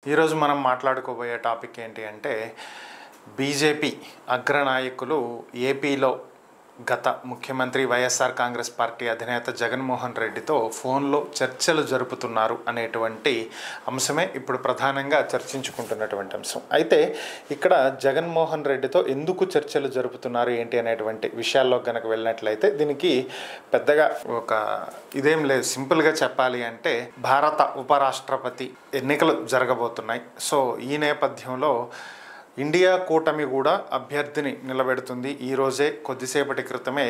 ఈరోజు మనం మాట్లాడుకోబోయే టాపిక్ ఏంటి అంటే బీజేపీ అగ్రనాయకులు ఏపీలో గత ముఖ్యమంత్రి వైఎస్ఆర్ కాంగ్రెస్ పార్టీ అధినేత జగన్మోహన్ రెడ్డితో ఫోన్లో చర్చలు జరుపుతున్నారు అనేటువంటి అంశమే ఇప్పుడు ప్రధానంగా చర్చించుకుంటున్నటువంటి అంశం. అయితే ఇక్కడ జగన్మోహన్ రెడ్డితో ఎందుకు చర్చలు జరుపుతున్నారు ఏంటి అనేటువంటి విషయాల్లో కనుక వెళ్ళినట్లయితే దీనికి పెద్దగా ఒక ఇదేం లేదు. సింపుల్గా చెప్పాలి అంటే భారత ఉపరాష్ట్రపతి ఎన్నికలు జరగబోతున్నాయి. సో ఈ నేపథ్యంలో ఇండియా కూటమి కూడా అభ్యర్థిని నిలబెడుతుంది. ఈరోజే కొద్దిసేపటి క్రితమే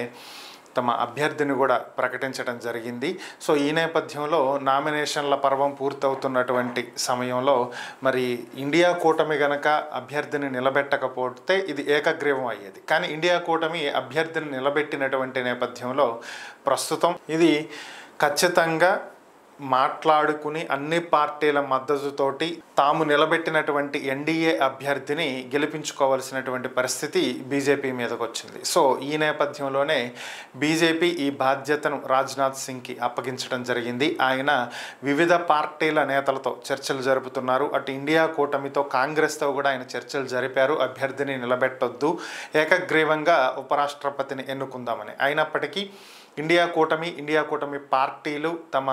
తమ అభ్యర్థిని కూడా ప్రకటించడం జరిగింది. సో ఈ నేపథ్యంలో నామినేషన్ల పర్వం పూర్తవుతున్నటువంటి సమయంలో మరి ఇండియా కూటమి గనక అభ్యర్థిని నిలబెట్టకపోతే ఇది ఏకగ్రీవం అయ్యేది. కానీ ఇండియా కూటమి అభ్యర్థిని నిలబెట్టినటువంటి నేపథ్యంలో ప్రస్తుతం ఇది ఖచ్చితంగా మాట్లాడుకుని అన్ని పార్టీల మద్దతుతోటి తాము నిలబెట్టినటువంటి ఎన్డీఏ అభ్యర్థిని గెలిపించుకోవాల్సినటువంటి పరిస్థితి బీజేపీ మీదకు వచ్చింది. సో ఈ నేపథ్యంలోనే బీజేపీ ఈ బాధ్యతను రాజ్నాథ్ సింగ్కి అప్పగించడం జరిగింది. ఆయన వివిధ పార్టీల నేతలతో చర్చలు జరుపుతున్నారు. అటు ఇండియా కూటమితో కాంగ్రెస్తో కూడా ఆయన చర్చలు జరిపారు. అభ్యర్థిని నిలబెట్టొద్దు, ఏకగ్రీవంగా ఉపరాష్ట్రపతిని ఎన్నుకుందామని. అయినప్పటికీ ఇండియా కూటమి పార్టీలు తమ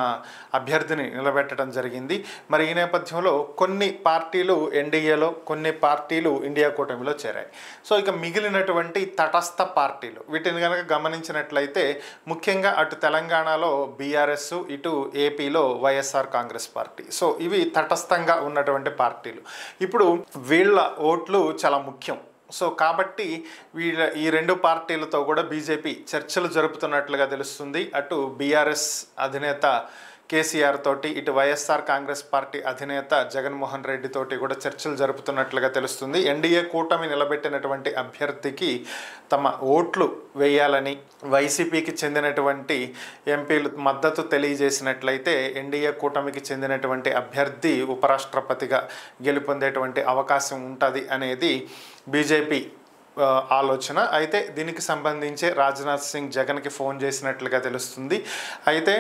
అభ్యర్థిని నిలబెట్టడం జరిగింది. మరి ఈ నేపథ్యంలో కొన్ని పార్టీలు ఎన్డీఏలో, కొన్ని పార్టీలు ఇండియా కూటమిలో చేరాయి. సో ఇక మిగిలినటువంటి తటస్థ పార్టీలు వీటిని కనుక గమనించినట్లయితే ముఖ్యంగా అటు తెలంగాణలో బీఆర్ఎస్, ఇటు ఏపీలో వైఎస్ఆర్ కాంగ్రెస్ పార్టీ. సో ఇవి తటస్థంగా ఉన్నటువంటి పార్టీలు. ఇప్పుడు వీళ్ళ ఓట్లు చాలా ముఖ్యం. సో కాబట్టి ఈ రెండు పార్టీలతో కూడా బీజేపీ చర్చలు జరుపుతున్నట్లుగా తెలుస్తుంది. అటు బీఆర్ఎస్ అధినేత కేసీఆర్ తోటి, ఇటు వైఎస్ఆర్ కాంగ్రెస్ పార్టీ అధినేత జగన్మోహన్ రెడ్డి తోటి కూడా చర్చలు జరుపుతున్నట్లుగా తెలుస్తుంది. ఎన్డీఏ కూటమి నిలబెట్టినటువంటి అభ్యర్థికి తమ ఓట్లు వేయాలని వైసీపీకి చెందినటువంటి ఎంపీలు మద్దతు తెలియజేసినట్లయితే ఎన్డీఏ కూటమికి చెందినటువంటి అభ్యర్థి ఉపరాష్ట్రపతిగా గెలుపొందేటువంటి అవకాశం ఉంటుంది అనేది బీజేపీ ఆలోచన. అయితే దీనికి సంబంధించి రాజ్నాథ్ సింగ్ జగన్కి ఫోన్ చేసినట్లుగా తెలుస్తుంది. అయితే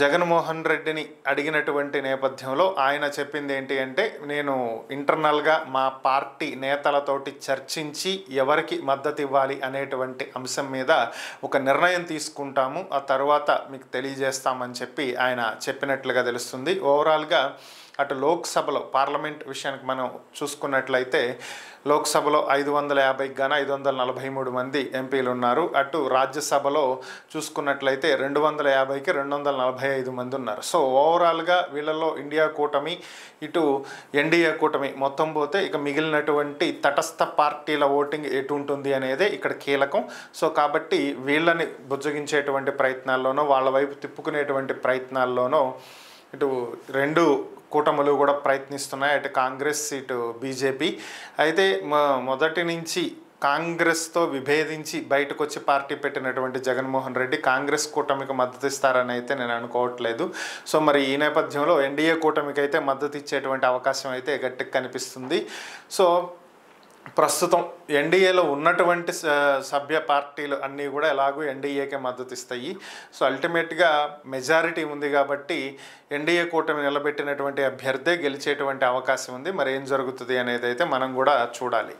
జగన్మోహన్ రెడ్డిని అడిగినటువంటి నేపథ్యంలో ఆయన చెప్పింది ఏంటి అంటే, నేను ఇంటర్నల్గా మా పార్టీ నేతలతోటి చర్చించి ఎవరికి మద్దతు ఇవ్వాలి అనేటువంటి అంశం మీద ఒక నిర్ణయం తీసుకుంటాము, ఆ తర్వాత మీకు తెలియజేస్తామని చెప్పి ఆయన చెప్పినట్లుగా తెలుస్తుంది. ఓవరాల్గా అటు లోక్సభలో పార్లమెంట్ విషయానికి మనం చూసుకున్నట్లయితే లోక్సభలో 550కి గాను 543 మంది ఎంపీలు ఉన్నారు. అటు రాజ్యసభలో చూసుకున్నట్లయితే 250కి 245 మంది ఉన్నారు. సో ఓవరాల్గా వీళ్ళలో ఇండియా కూటమి, ఇటు ఎన్డీఏ కూటమి మొత్తం పోతే ఇక మిగిలినటువంటి తటస్థ పార్టీల ఓటింగ్ ఎటు ఉంటుంది అనేదే ఇక్కడ కీలకం. సో కాబట్టి వీళ్ళని బుజ్జగించేటువంటి ప్రయత్నాల్లోనో, వాళ్ళ వైపు తిప్పుకునేటువంటి ప్రయత్నాల్లోనో ఇటు రెండు కూటములు కూడా ప్రయత్నిస్తున్నాయి, అటు కాంగ్రెస్, ఇటు బీజేపీ. అయితే మొదటి నుంచి కాంగ్రెస్తో విభేదించి బయటకు వచ్చి పార్టీ పెట్టినటువంటి జగన్మోహన్ రెడ్డి కాంగ్రెస్ కూటమికి మద్దతు ఇస్తారని అయితే నేను అనుకోవట్లేదు. సో మరి ఈ నేపథ్యంలో ఎన్డీఏ కూటమికి అయితే మద్దతు ఇచ్చేటువంటి అవకాశం అయితే గట్టిగా కనిపిస్తుంది. సో ప్రస్తుతం ఎన్డీఏలో ఉన్నటువంటి సభ్య పార్టీలు అన్నీ కూడా ఎలాగూ ఎన్డీఏకే మద్దతు ఇస్తాయి. సో అల్టిమేట్గా మెజారిటీ ఉంది కాబట్టి ఎన్డీఏ కూటమి నిలబెట్టినటువంటి అభ్యర్థే గెలిచేటువంటి అవకాశం ఉంది. మరి ఏం జరుగుతుంది అనేది అయితే మనం కూడా చూడాలి.